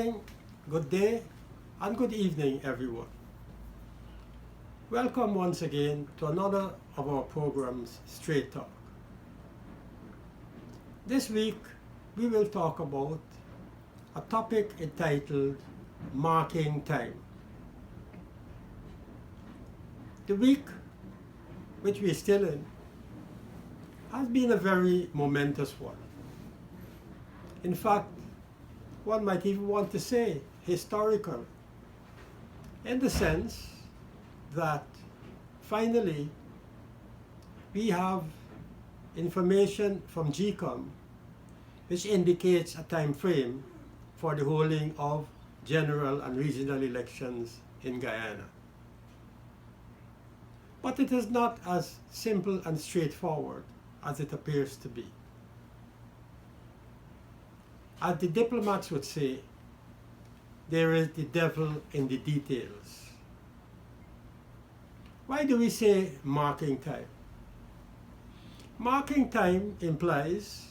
morning, good day, and good evening, everyone. Welcome once again to another of our programs, Straight Talk. This week, we will talk about a topic entitled Marking Time. The week which we are still in has been a very momentous one. In fact, one might even want to say historical, in the sense that finally we have information from GCOM which indicates a time frame for the holding of general and regional elections in Guyana. But it is not as simple and straightforward as it appears to be. As the diplomats would say, there is the devil in the details. Why do we say marking time? Marking time implies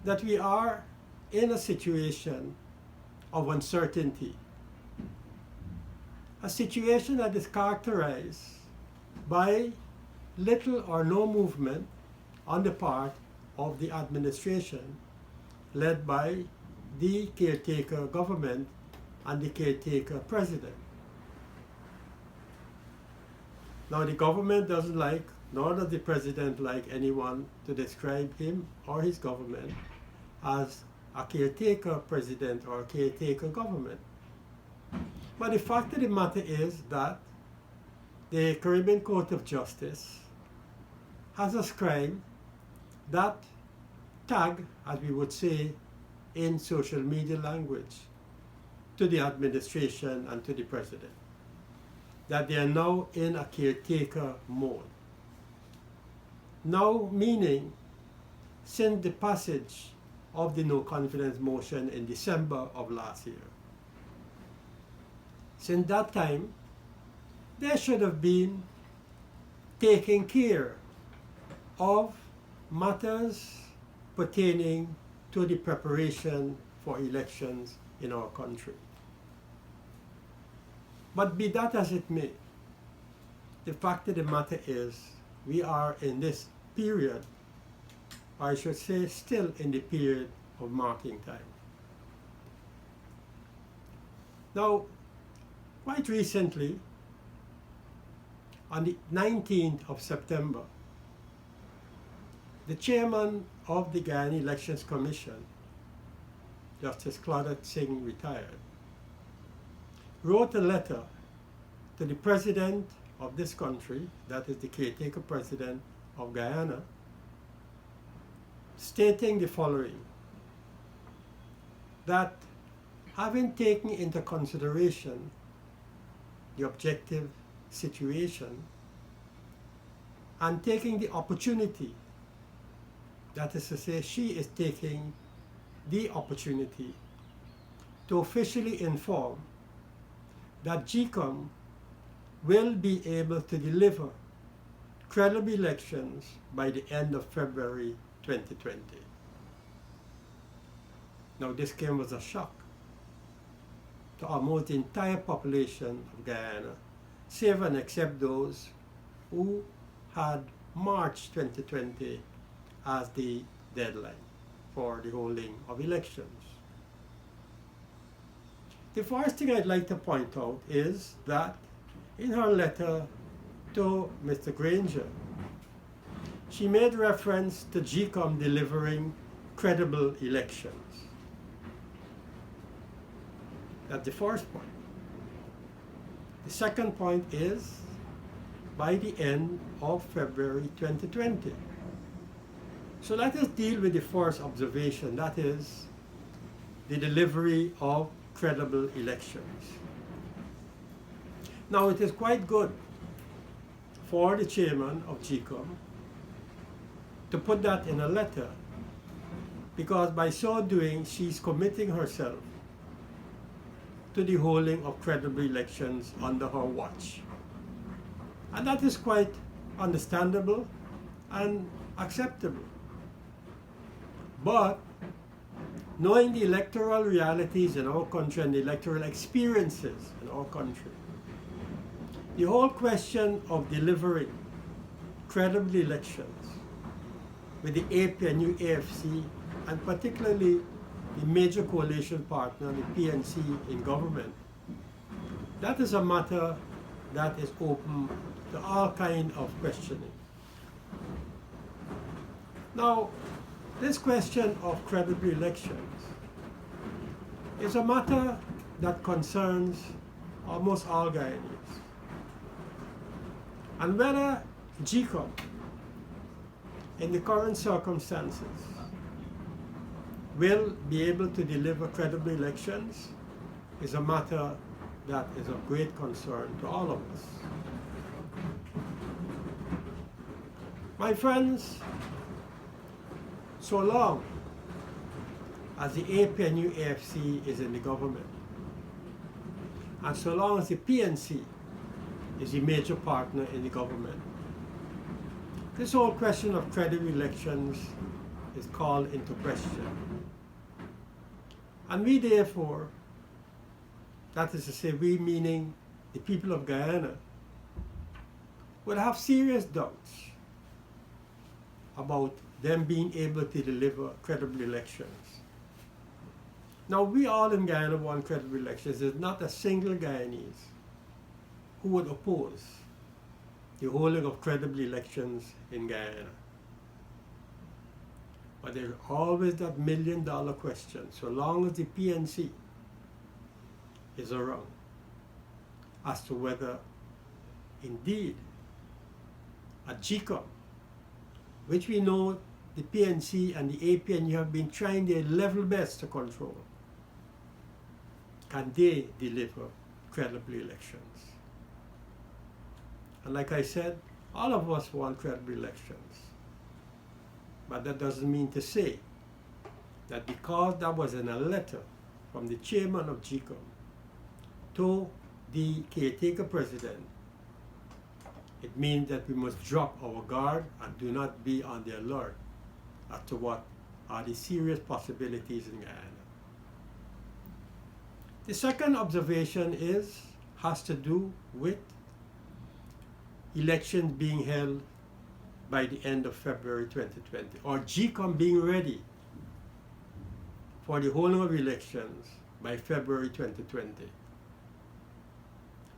that we are in a situation of uncertainty, a situation that is characterized by little or no movement on the part of the administration led by the caretaker government and the caretaker president. Now, the government doesn't like, nor does the president like anyone to describe him or his government as a caretaker president or a caretaker government. But the fact of the matter is that the Caribbean Court of Justice has ascribed that tag, as we would say in social media language, to the administration and to the president, that they are now in a caretaker mode. Now meaning, since the passage of the no confidence motion in December of last year. Since that time, they should have been taking care of matters pertaining to the preparation for elections in our country. But be that as it may, the fact of the matter is we are in this period, I should say still in the period of marking time. Now, quite recently, on the 19th of September, the chairman of the Guyana Elections Commission, Justice Claudette Singh, retired, wrote a letter to the president of this country, that is the caretaker president of Guyana, stating the following: that having taken into consideration the objective situation and taking the opportunity, that is to say, she is taking the opportunity to officially inform that GCOM will be able to deliver credible elections by the end of February 2020. Now, this came as a shock to almost the entire population of Guyana, save and except those who had March 2020 as the deadline for the holding of elections. The first thing I'd like to point out is that in her letter to Mr. Granger, she made reference to GCOM delivering credible elections. That's the first point. The second point is by the end of February 2020. So let us deal with the first observation, that is the delivery of credible elections. Now, it is quite good for the chairman of GCOM to put that in a letter, because by so doing, she's committing herself to the holding of credible elections under her watch. And that is quite understandable and acceptable. But knowing the electoral realities in our country and the electoral experiences in our country, the whole question of delivering credible elections with the APNU AFC and particularly the major coalition partner, the PNC in government, that is a matter that is open to all kinds of questioning. Now, this question of credible elections is a matter that concerns almost all Guyanese. And whether GCOM, in the current circumstances, will be able to deliver credible elections is a matter that is of great concern to all of us. My friends, so long as the APNU AFC is in the government, and so long as the PNC is the major partner in the government, this whole question of credible elections is called into question. And we therefore, that is to say we meaning the people of Guyana, would have serious doubts about them being able to deliver credible elections. Now, we all in Guyana want credible elections. There's not a single Guyanese who would oppose the holding of credible elections in Guyana. But there's always that million-dollar question, so long as the PNC is around, as to whether indeed a GCOM, which we know the PNC and the APNU have been trying their level best to control, can they deliver credible elections? And like I said, all of us want credible elections. But that doesn't mean to say that because that was in a letter from the chairman of GCOM to the caretaker president, it means that we must drop our guard and do not be on the alert as to what are the serious possibilities in Guyana. The second observation has to do with elections being held by the end of February 2020, or GCOM being ready for the holding of elections by February 2020.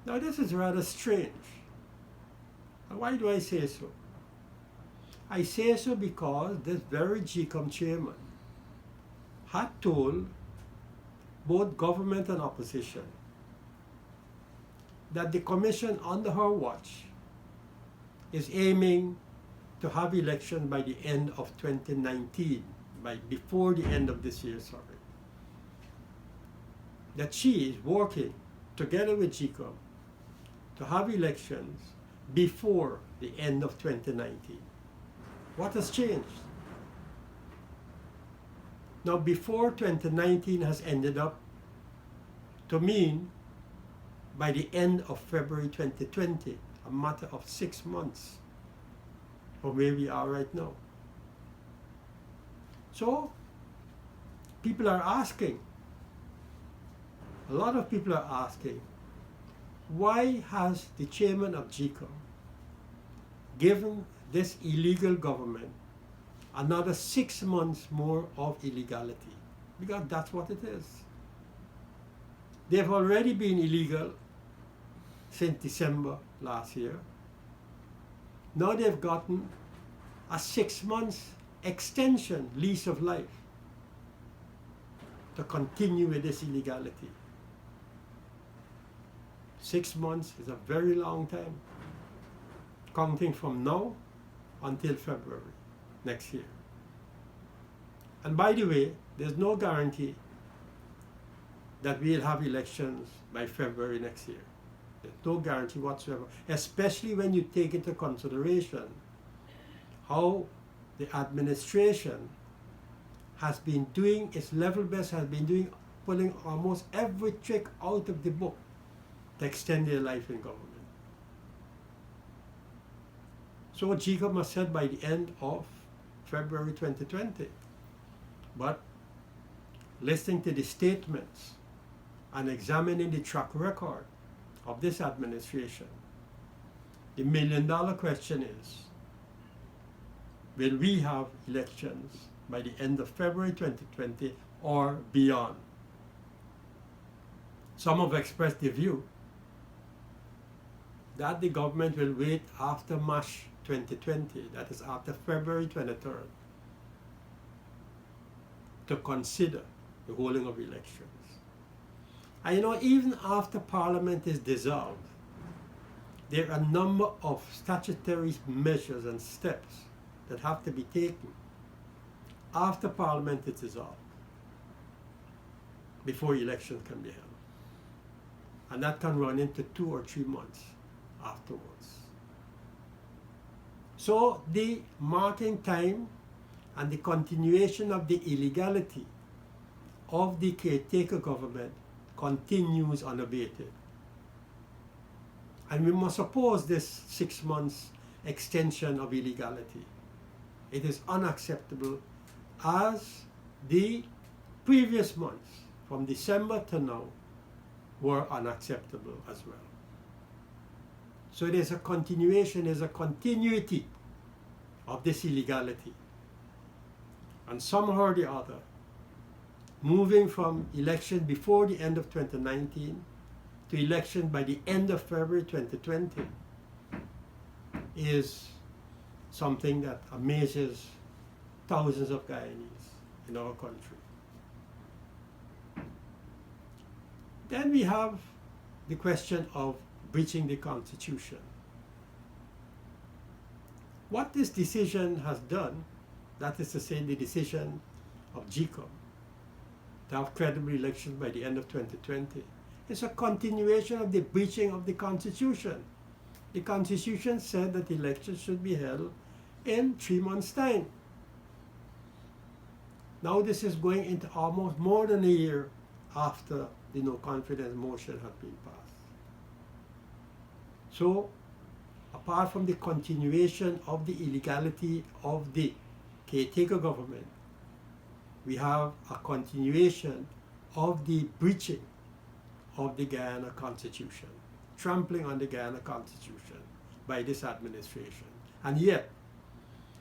Now, this is rather strange. And why do I say so? I say so because this very GCOM chairman had told both government and opposition that the commission under her watch is aiming to have election by the end of 2019, before the end of this year, that she is working together with GCOM to have elections before the end of 2019. What has changed? Now, before 2019 has ended up to mean by the end of February 2020, a matter of 6 months from where we are right now. So, people are asking, a lot of people are asking, why has the chairman of GCOM given this illegal government another 6 months more of illegality? Because that's what it is. They've already been illegal since December last year. Now they've gotten a 6 months extension lease of life to continue with this illegality. 6 months is a very long time, counting from now until February next year. And by the way, there's no guarantee that we'll have elections by February next year. There's no guarantee whatsoever, especially when you take into consideration how the administration has been doing its level best, has been pulling almost every trick out of the book to extend their life in government. So GCOM has said by the end of February 2020. But listening to the statements and examining the track record of this administration, the million-dollar question is, will we have elections by the end of February 2020 or beyond? Some have expressed the view that the government will wait after March 2020, that is after February 23rd, to consider the holding of elections. And you know, even after Parliament is dissolved, there are a number of statutory measures and steps that have to be taken after Parliament is dissolved before elections can be held. And that can run into 2 or 3 months afterwards. So the marking time and the continuation of the illegality of the caretaker government continues unabated. And we must oppose this 6 months extension of illegality. It is unacceptable, as the previous months, from December to now, were unacceptable as well. So there's a continuation, there's a continuity of this illegality. And somehow or the other, moving from election before the end of 2019 to election by the end of February 2020 is something that amazes thousands of Guyanese in our country. Then we have the question of breaching the Constitution. What this decision has done, that is to say the decision of GCOM to have credible elections by the end of 2020, is a continuation of the breaching of the Constitution. The Constitution said that elections should be held in 3 months' time. Now this is going into almost more than a year after the no confidence motion had been passed. So, apart from the continuation of the illegality of the caretaker government, we have a continuation of the breaching of the Guyana Constitution, trampling on the Guyana Constitution by this administration. And yet,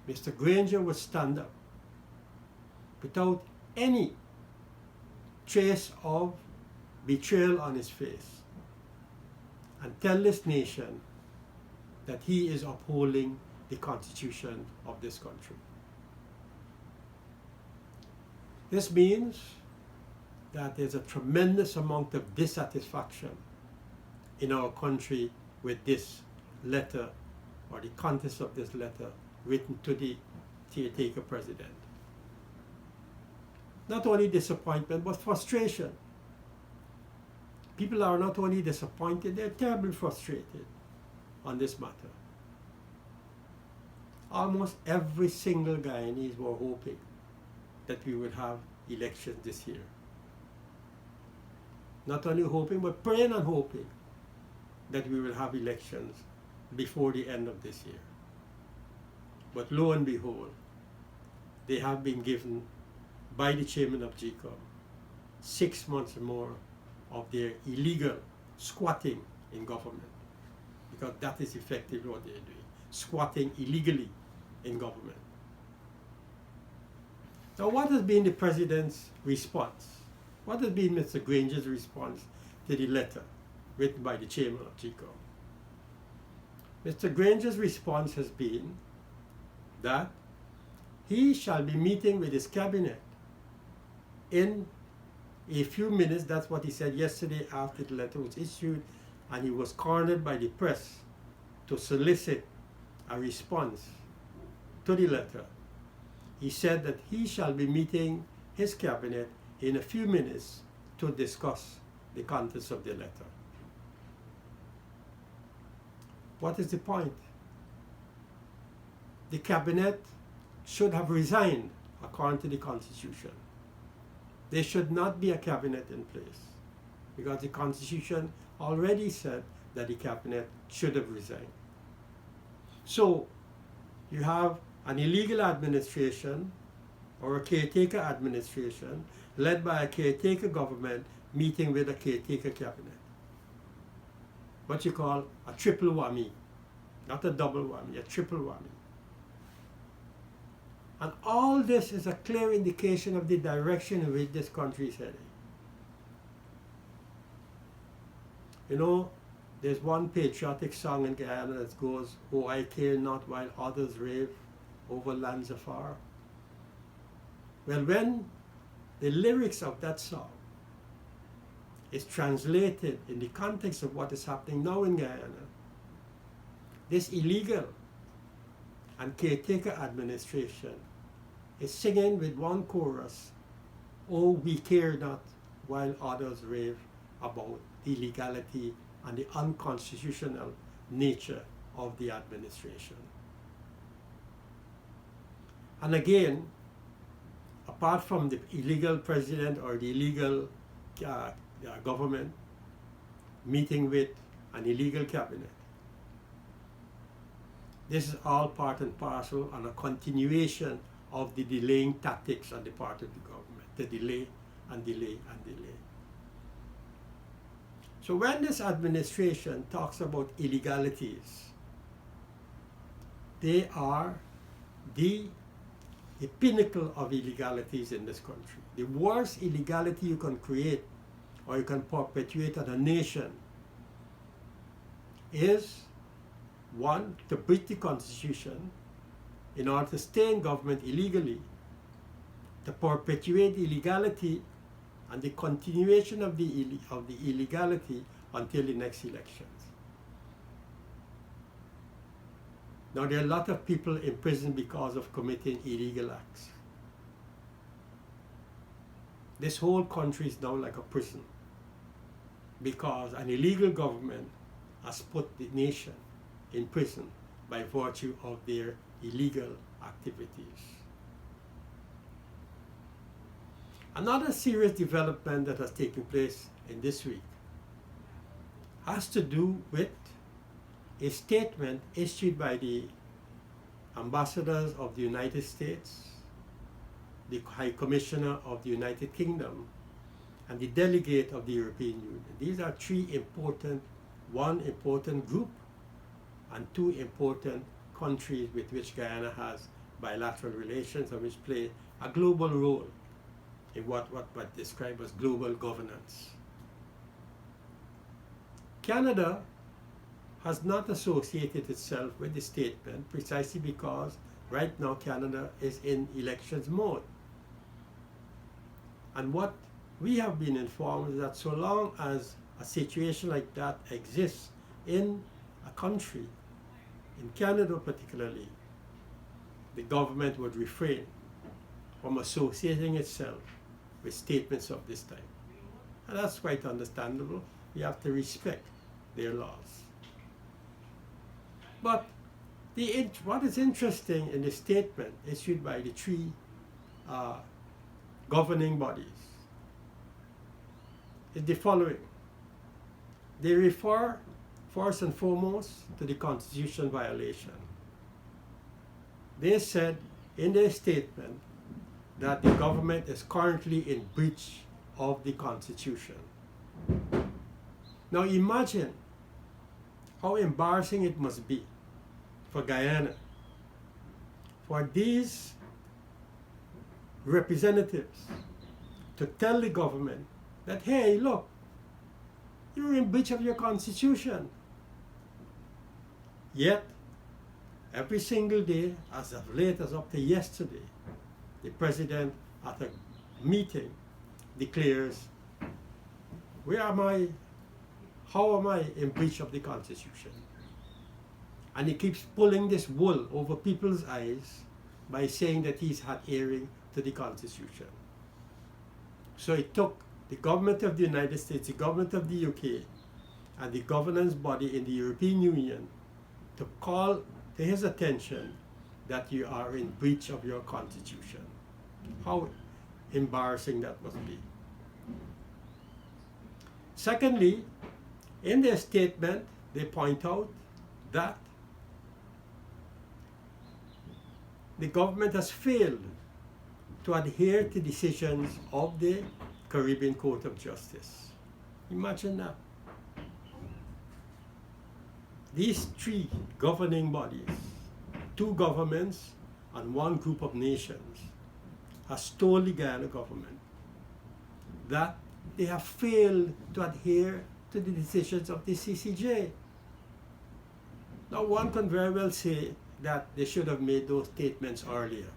Mr. Granger would stand up without any trace of betrayal on his face and tell this nation that he is upholding the Constitution of this country. This means that there's a tremendous amount of dissatisfaction in our country with this letter, or the contents of this letter written to the caretaker president. Not only disappointment, but frustration. People are not only disappointed, they're terribly frustrated on this matter. Almost every single Guyanese were hoping that we would have elections this year. Not only hoping, but praying and hoping that we will have elections before the end of this year. But lo and behold, they have been given by the chairman of GCOM 6 months more of their illegal squatting in government, because that is effectively what they're doing, squatting illegally in government. Now, what has been the president's response? What has been Mr. Granger's response to the letter written by the chairman of GCOM? Mr. Granger's response has been that he shall be meeting with his cabinet in a few minutes. That's what he said yesterday after the letter was issued, and he was cornered by the press to solicit a response to the letter. He said that he shall be meeting his cabinet in a few minutes to discuss the contents of the letter. What is the point? The cabinet should have resigned according to the Constitution. There should not be a cabinet in place, because the Constitution already said that the cabinet should have resigned. So you have an illegal administration or a caretaker administration led by a caretaker government meeting with a caretaker cabinet. What you call a triple whammy, not a double whammy, a triple whammy. And all this is a clear indication of the direction in which this country is heading. You know, there's one patriotic song in Guyana that goes, "Oh, I care not while others rave over lands afar." Well, when the lyrics of that song is translated in the context of what is happening now in Guyana, this illegal and caretaker administration is singing with one chorus, "Oh, we care not while others rave about the illegality and the unconstitutional nature of the administration." And again, apart from the illegal president or the illegal government meeting with an illegal cabinet, this is all part and parcel and a continuation of the delaying tactics on the part of the government, the delay and delay and delay. So when this administration talks about illegalities, they are the pinnacle of illegalities in this country. The worst illegality you can create or you can perpetuate on a nation is, one, to breach the Constitution in order to stay in government illegally, to perpetuate illegality and the continuation of the illegality until the next elections. Now, there are a lot of people in prison because of committing illegal acts. This whole country is now like a prison because an illegal government has put the nation in prison by virtue of their illegal activities. Another serious development that has taken place in this week has to do with a statement issued by the ambassadors of the United States, the High Commissioner of the United Kingdom, and the delegate of the European Union. These are one important group and two important countries with which Guyana has bilateral relations and which play a global role in what described as global governance. Canada has not associated itself with the statement precisely because right now Canada is in elections mode. And what we have been informed is that so long as a situation like that exists in a country, in Canada particularly, the government would refrain from associating itself with statements of this type. And that's quite understandable. We have to respect their laws. But what is interesting in the statement issued by the three governing bodies is the following. They refer first and foremost to the Constitution violation. They said in their statement that the government is currently in breach of the Constitution. Now imagine how embarrassing it must be for Guyana, for these representatives to tell the government that, hey, look, you're in breach of your Constitution. Yet, every single day, as of late as up to yesterday, the president at a meeting declares, where am I? How am I in breach of the Constitution? And he keeps pulling this wool over people's eyes by saying that he's adhering to the Constitution. So it took the government of the United States, the government of the UK, and the governance body in the European Union to call to his attention that you are in breach of your Constitution. How embarrassing that must be. Secondly, in their statement, they point out that the government has failed to adhere to decisions of the Caribbean Court of Justice. Imagine that. These three governing bodies, two governments and one group of nations, has told the Guyana government that they have failed to adhere to the decisions of the CCJ. Now, one can very well say that they should have made those statements earlier.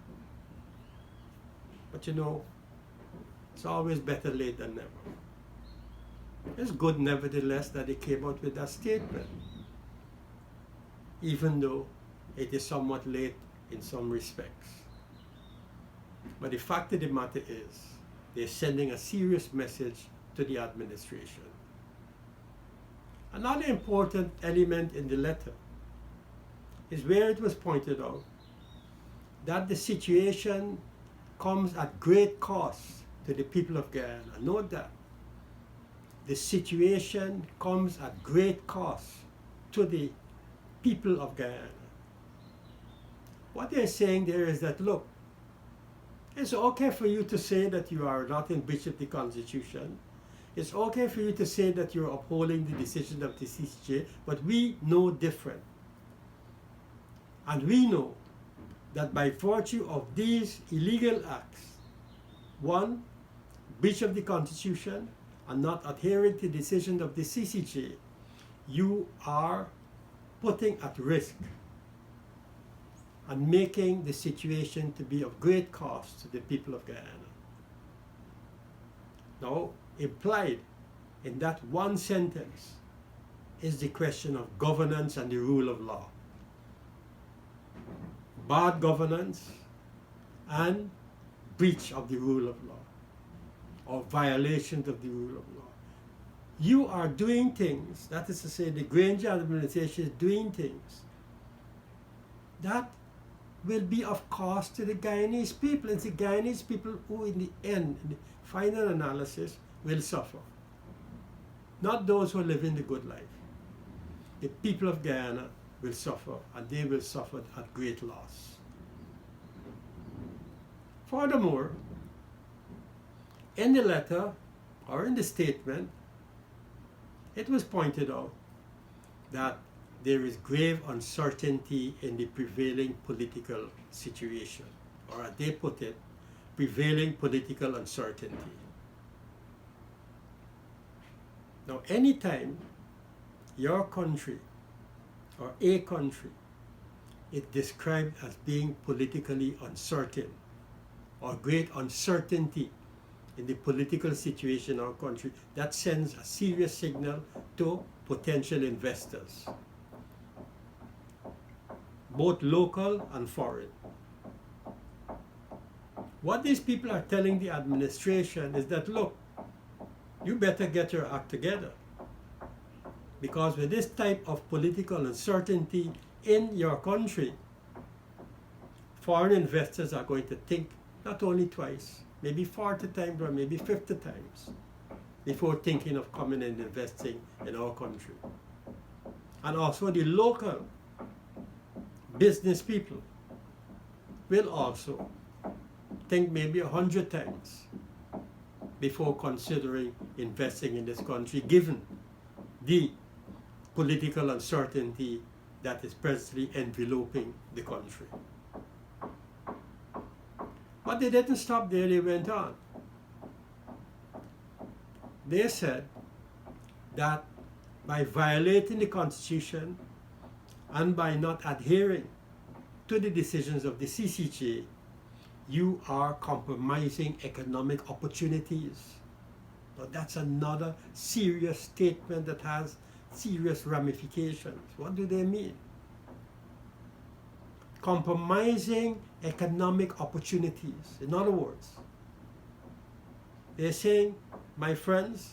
But you know, it's always better late than never. It's good, nevertheless, that they came out with that statement, even though it is somewhat late in some respects. But the fact of the matter is, they're sending a serious message to the administration. Another important element in the letter is where it was pointed out that the situation comes at great cost to the people of Guyana. Note that. The situation comes at great cost to the people of Guyana. What they're saying there is that, look, it's okay for you to say that you are not in breach of the Constitution. It's okay for you to say that you're upholding the decision of the CCJ, but we know different. And we know that by virtue of these illegal acts, one, breach of the Constitution, and not adhering to the decision of the CCJ, you are putting at risk and making the situation to be of great cost to the people of Guyana. Now, implied in that one sentence is the question of governance and the rule of law. Bad governance and breach of the rule of law, or violations of the rule of law. You are doing things, that is to say, the Granger administration is doing things that will be of cost to the Guyanese people. It's the Guyanese people who, in the end, in the final analysis, will suffer. Not those who live in the good life. The people of Guyana will suffer, and they will suffer at great loss. Furthermore, in the letter, or in the statement, it was pointed out that there is grave uncertainty in the prevailing political situation, or as they put it, prevailing political uncertainty. Now, anytime your country, or a country, is described as being politically uncertain, or great uncertainty in the political situation in our country, that sends a serious signal to potential investors, both local and foreign. What these people are telling the administration is that, look, you better get your act together, because with this type of political uncertainty in your country, foreign investors are going to think not only twice, maybe 40 times or maybe 50 times before thinking of coming and investing in our country. And also the local business people will also think maybe 100 times before considering investing in this country, given the political uncertainty that is presently enveloping the country. But they didn't stop there, they went on. They said that by violating the Constitution and by not adhering to the decisions of the CCJ, you are compromising economic opportunities. Now that's another serious statement that has serious ramifications. What do they mean? Compromising economic opportunities. In other words, they're saying, my friends,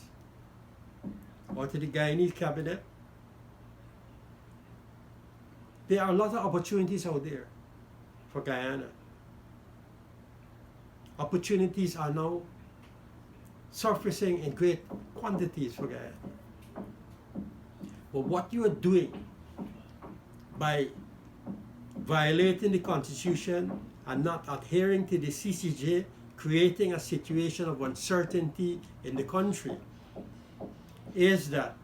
or to the Guyanese cabinet, there are a lot of opportunities out there for Guyana. Opportunities are now surfacing in great quantities for Guyana. But what you are doing by violating the Constitution and not adhering to the CCJ creating a situation of uncertainty in the country is that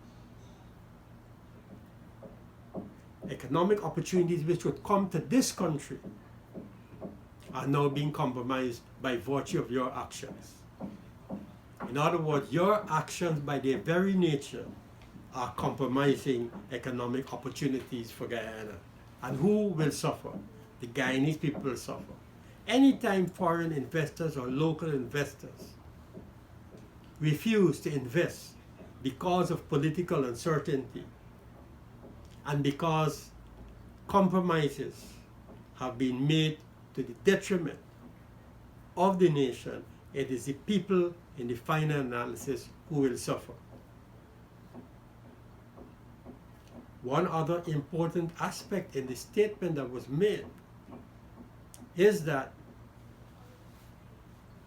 economic opportunities which would come to this country are now being compromised by virtue of your actions. In other words, your actions by their very nature are compromising economic opportunities for Guyana. And who will suffer? The Guyanese people will suffer. Anytime foreign investors or local investors refuse to invest because of political uncertainty and because compromises have been made to the detriment of the nation, it is the people in the final analysis who will suffer. One other important aspect in the statement that was made is that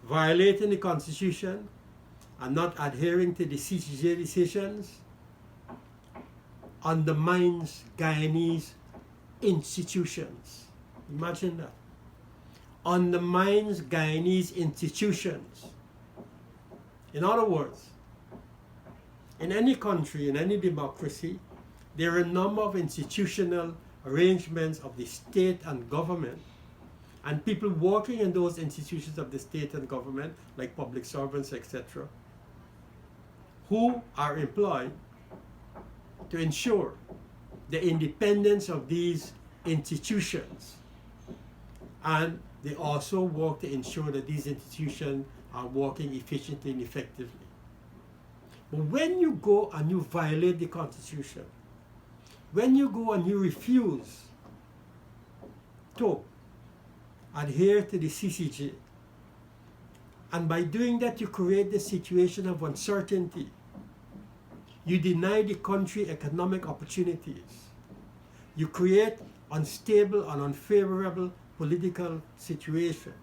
violating the Constitution and not adhering to the CCJ decisions undermines Guyanese institutions. Imagine that. Undermines Guyanese institutions. In other words, in any country, in any democracy, there are a number of institutional arrangements of the state and government, and people working in those institutions of the state and government, like public servants, etc., who are employed to ensure the independence of these institutions. And they also work to ensure that these institutions are working efficiently and effectively. But when you go and you violate the Constitution, when you go and you refuse to adhere to the CCJ, and by doing that you create the situation of uncertainty, you deny the country economic opportunities, you create unstable and unfavorable political situation.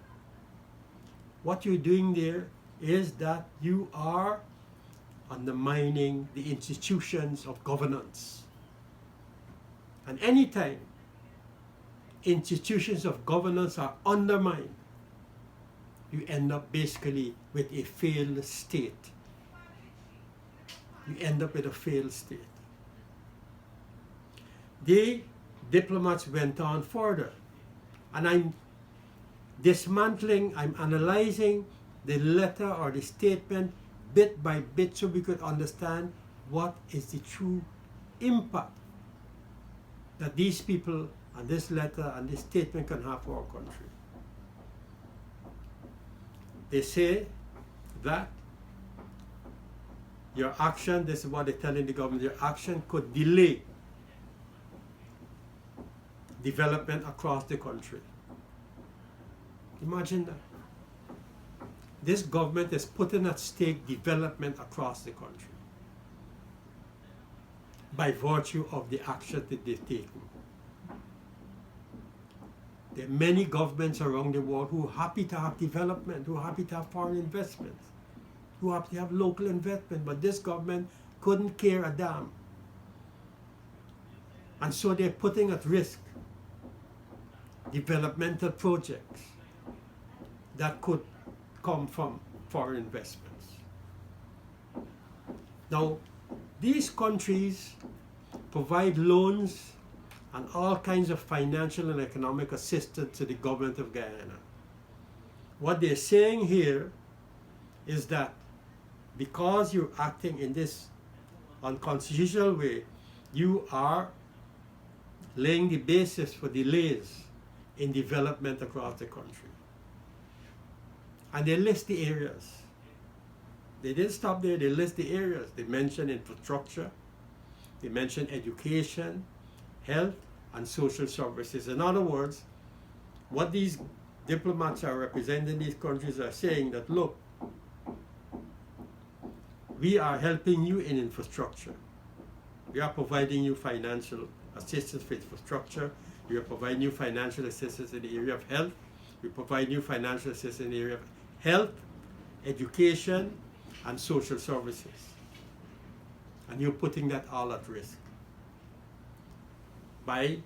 What you're doing there is that you are undermining the institutions of governance. And anytime institutions of governance are undermined, you end up basically with a failed state. You end up with a failed state. The diplomats went on further, and I'm analyzing the letter or the statement bit by bit so we could understand what is the true impact that these people and this letter and this statement can have for our country. They say that your action, this is what they're telling the government, your action could delay development across the country. Imagine that. This government is putting at stake development across the country by virtue of the action that they've taken. There are many governments around the world who are happy to have development, who are happy to have foreign investments, who are happy to have local investment, but this government couldn't care a damn. And so they're putting at risk developmental projects that could come from foreign investments. Now, these countries provide loans and all kinds of financial and economic assistance to the government of Guyana. What they're saying here is that because you're acting in this unconstitutional way, you are laying the basis for delays in development across the country. And they list the areas. They didn't stop there, they list the areas. They mention infrastructure, they mention education, health, and social services. In other words, what these diplomats are representing these countries are saying that, look, we are helping you in infrastructure. We are providing you financial assistance for infrastructure. We are providing you financial assistance in the area of health. We provide you financial assistance in the area of health, education, and social services. And you're putting that all at risk by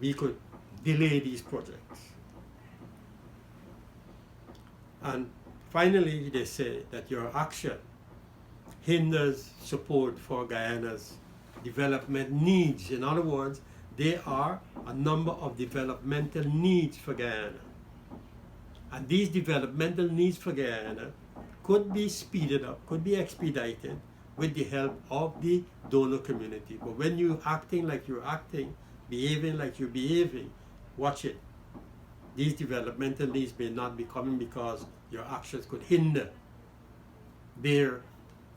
we could delay these projects. And finally, they say that your action hinders support for Guyana's development needs. In other words, there are a number of developmental needs for Guyana. And these developmental needs for Guyana could be speeded up, could be expedited with the help of the donor community. But when you're acting like you're acting, behaving like you're behaving, watch it. These developmental needs may not be coming because your actions could hinder their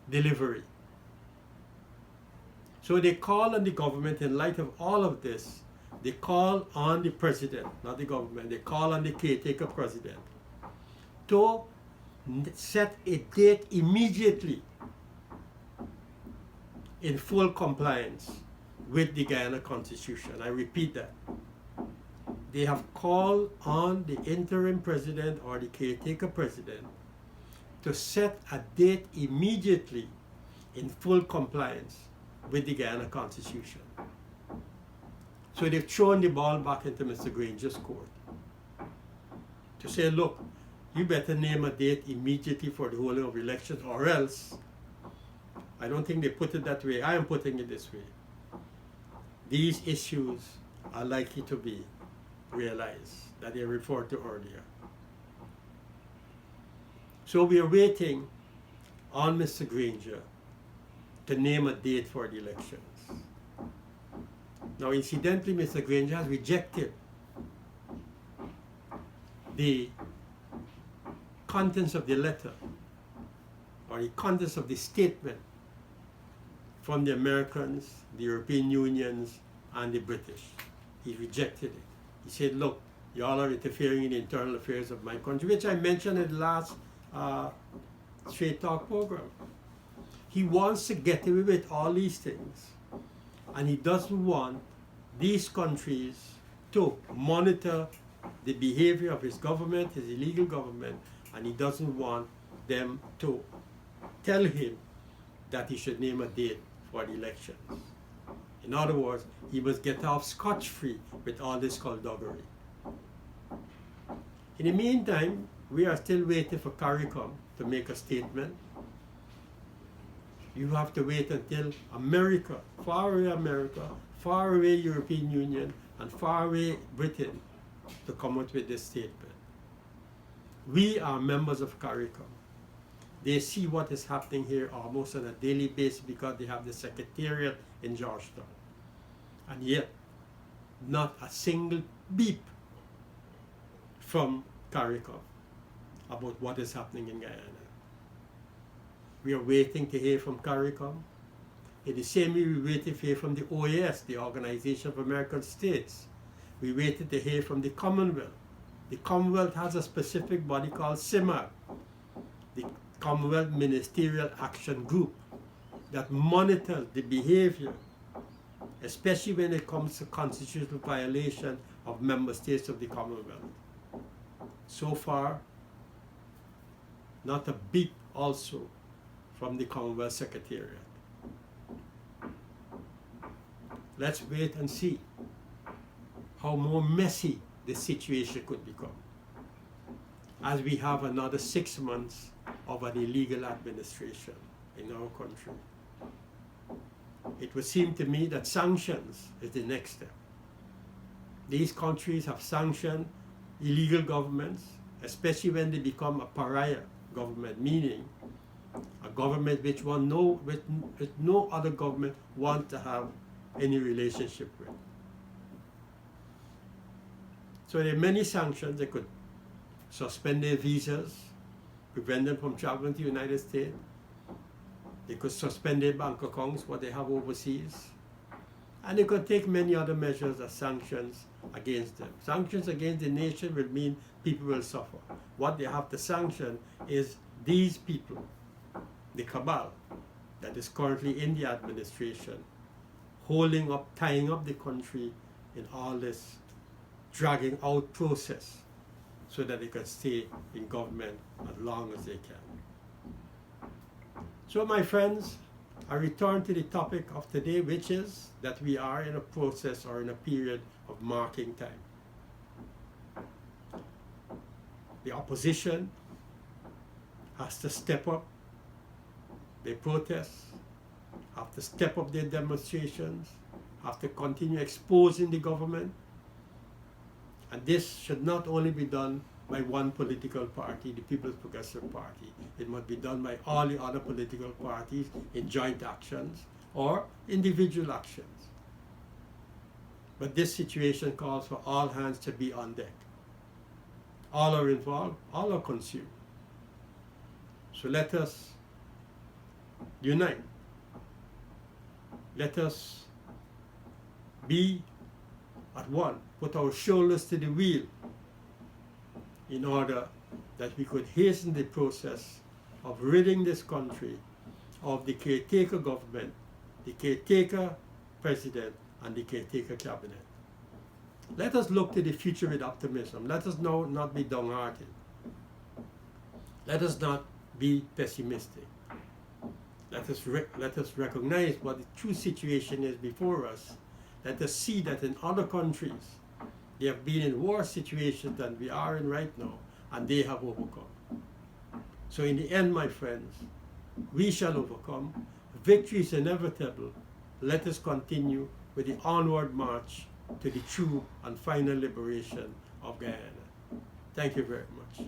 delivery. So they call on the government, in light of all of this, they call on the president, not the government, they call on the caretaker president to set a date immediately in full compliance with the Guyana Constitution. I repeat that. They have called on the interim president or the caretaker president to set a date immediately in full compliance with the Guyana Constitution. So they've thrown the ball back into Mr. Granger's court to say, look, you better name a date immediately for the holding of elections, or else, I don't think they put it that way, I am putting it this way, these issues are likely to be realized that they referred to earlier. So we are waiting on Mr. Granger to name a date for the elections. Now, incidentally, Mr. Granger has rejected the contents of the letter or the contents of the statement from the Americans, the European Unions, and the British. He rejected it. He said, look, y'all are interfering in the internal affairs of my country, which I mentioned in the last Straight Talk program. He wants to get away with all these things, and he doesn't want these countries to monitor the behavior of his government, his illegal government, and he doesn't want them to tell him that he should name a date for the elections. In other words, he must get off scotch-free with all this skullduggery. In the meantime, we are still waiting for CARICOM to make a statement. You have to wait until America, far away European Union, and far away Britain to come out with this statement. We are members of CARICOM. They see what is happening here almost on a daily basis because they have the secretariat in Georgetown. And yet, not a single beep from CARICOM about what is happening in Guyana. We are waiting to hear from CARICOM. In the same way, we waited to hear from the OAS, the Organization of American States. We waited to hear from the Commonwealth. The Commonwealth has a specific body called CIMAC, the Commonwealth Ministerial Action Group, that monitors the behavior, especially when it comes to constitutional violation of member states of the Commonwealth. So far, not a beep also from the Commonwealth Secretariat. Let's wait and see how more messy the situation could become as we have another 6 months of an illegal administration in our country. It would seem to me that sanctions is the next step. These countries have sanctioned illegal governments, especially when they become a pariah government, meaning a government which no other government wants to have any relationship with. So there are many sanctions. They could suspend their visas, prevent them from traveling to the United States. They could suspend their bank accounts, what they have overseas. And they could take many other measures as sanctions against them. Sanctions against the nation will mean people will suffer. What they have to sanction is these people, the cabal that is currently in the administration, holding up, tying up the country in all this dragging out process so that they can stay in government as long as they can. So my friends, I return to the topic of today, which is that we are in a process or in a period of marking time. The opposition has to step up their protests, have to step up their demonstrations, have to continue exposing the government. And this should not only be done by one political party, the People's Progressive Party. It must be done by all the other political parties in joint actions or individual actions. But this situation calls for all hands to be on deck. All are involved, all are consumed. So let us unite. Let us be at one, put our shoulders to the wheel in order that we could hasten the process of ridding this country of the caretaker government, the caretaker president, and the caretaker cabinet. Let us look to the future with optimism. Let us not be downhearted. Let us not be pessimistic. Let us recognize what the true situation is before us. Let us see that in other countries, they have been in worse situations than we are in right now, and they have overcome. So in the end, my friends, we shall overcome. Victory is inevitable. Let us continue with the onward march to the true and final liberation of Guyana. Thank you very much.